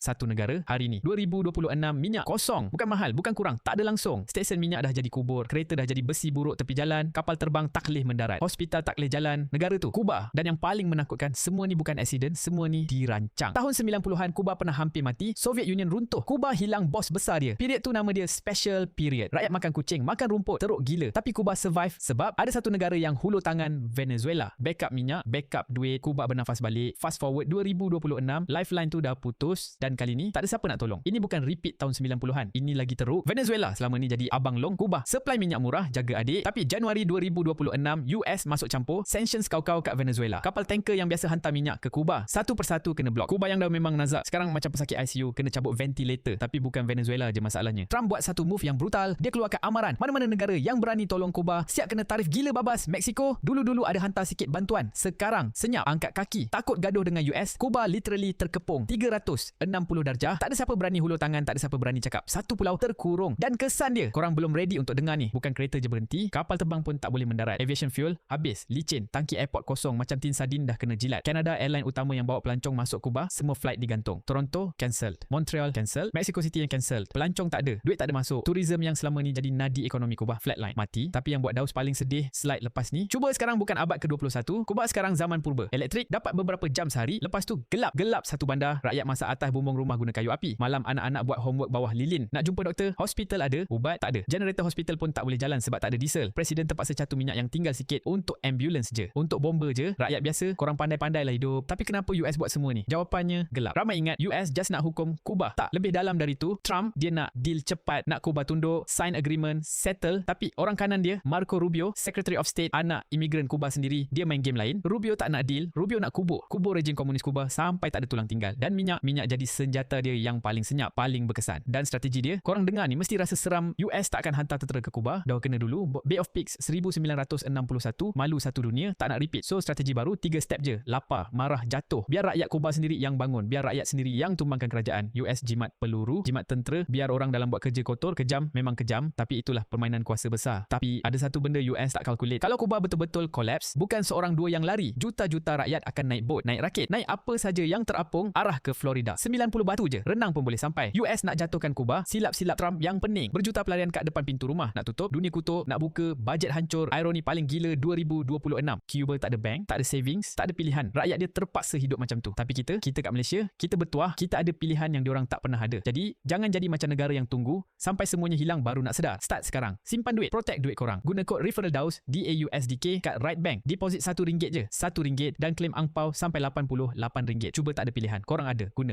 satu negara hari ni. 2026 minyak kosong. Bukan mahal, bukan kurang, tak ada langsung. Stesen minyak dah jadi kubur, kereta dah jadi besi buruk tepi jalan, kapal terbang tak boleh mendarat, hospital tak boleh jalan. Negara tu, Kuba. Dan yang paling menakutkan, semua ni bukan accident, semua ni dirancang. Tahun 90-an, Kuba pernah hampir mati, Soviet Union runtuh, Kuba hilang bos besar dia. Period tu nama dia Special Period. Rakyat makan kucing, makan rumput, teruk gila. Tapi Kuba survive sebab ada satu negara yang hulur tangan, Venezuela. Backup minyak, backup duit, Kuba bernafas balik. Fast forward 2026, lifeline tu dah putus dan kali ni tak ada siapa nak tolong. Ini bukan repeat tahun 90-an. Ini lagi teruk. Venezuela selama ni jadi abang long Kuba. Supply minyak murah, jaga adik. Tapi Januari 2026, US masuk campur, sanctions kau-kau kat Venezuela. Kapal tanker yang biasa hantar minyak ke Kuba, satu persatu kena blok. Kuba yang dah memang nazak, sekarang macam pesakit ICU, kena cabut ventilator. Tapi bukan Venezuela je masalahnya. Trump buat satu move yang brutal. Dia keluarkan amaran. Mana-mana negara yang berani tolong Kuba, siap kena tarif gila babas. Mexico, dulu-dulu ada hantar sikit bantuan. Sekarang, senyap, angkat kaki. Takut gaduh dengan US, Kuba literally terkepung. 360 darjah. Tak ada siapa berani hulur tangan, tak ada siapa berani cakap. Satu pulau terkurung. Dan kesan dia, korang belum ready untuk dengar ni. Bukan kereta je berhenti, kapal terbang pun tak boleh mendarat. Aviation fuel habis, licin, tangki airport kosong macam tin sardin dah kena jilat. Canada airline utama yang bawa pelancong masuk Kuba, semua flight digantung. Toronto cancelled, Montreal cancelled, Mexico City yang cancelled. Pelancong tak ada, duit tak ada masuk. Tourism yang selama ni jadi nadi ekonomi Kuba flatline, mati. Tapi yang buat Daus paling sedih slide lepas ni, cuba sekarang bukan abad ke-21, Kuba sekarang zaman purba. Elektrik dapat beberapa jam sehari, lepas tu gelap satu bandar. Rakyat masak atas bumbung rumah guna kayu api. Malam anak-anak buat homework bawah lilin. Nak jumpa doktor, hospital ada, ubat tak ada. Generator hospital pun tak boleh jalan sebab tak ada diesel. Presiden terpaksa catu minyak yang tinggal sikit untuk ambulans je. Untuk bomba je, rakyat biasa, korang pandai-pandai lah hidup. Tapi kenapa US buat semua ni? Jawapannya gelap. Ramai ingat US just nak hukum Kuba. Tak, lebih dalam dari tu. Trump dia nak deal cepat, nak Kuba tunduk, sign agreement, settle. Tapi orang kanan dia, Marco Rubio, Secretary of State, anak imigran Kuba sendiri, dia main game lain. Rubio tak nak deal, Rubio nak kubur rejim komunis Kuba sampai tak ada tulang tinggal. Dan minyak jadi senjata dia yang paling senyap, paling berkesan. Dan strategi dia, korang dengar ni mesti rasa seram. US tak akan hantar tentera ke Kuba, dah kena dulu. Bay of Pigs 1961, malu satu dunia, tak nak repeat. So strategi baru, 3 step je. Lapar, marah, jatuh. Biar rakyat Kuba sendiri yang bangun, biar rakyat sendiri yang tumbangkan kerajaan. US jimat peluru, jimat tentera, biar orang dalam buat kerja kotor. Kejam, memang kejam, tapi itulah permainan kuasa besar. Tapi ada satu benda US tak kalkulate. Kalau Kuba betul-betul collapse, bukan seorang dua yang lari, juta-juta rakyat akan naik boat, naik rakit, naik apa saja yang terapung arah ke Florida. 90 batu je, renang pun boleh sampai. US nak jatuhkan Kuba, silap-silap Trump yang pening. Berjuta pelarian kat depan pintu rumah, nak tutup, dunia kutuk, nak buka, bajet hancur. Ironi paling gila 2026. Cuba tak ada bank, tak ada savings, tak ada pilihan. Rakyat dia terpaksa hidup macam tu. Tapi kita kat Malaysia, kita bertuah, kita ada pilihan yang diorang tak pernah ada. Jadi, jangan jadi macam negara yang tunggu sampai semuanya hilang baru nak sedar. Start sekarang. Simpan duit, protect duit korang. Guna kod referral DAUS DAUSDK kat Right Bank. Deposit RM1 je, RM1 dan claim angpau sampai RM88. Cuba tak ada pilihan. Korang ada, guna.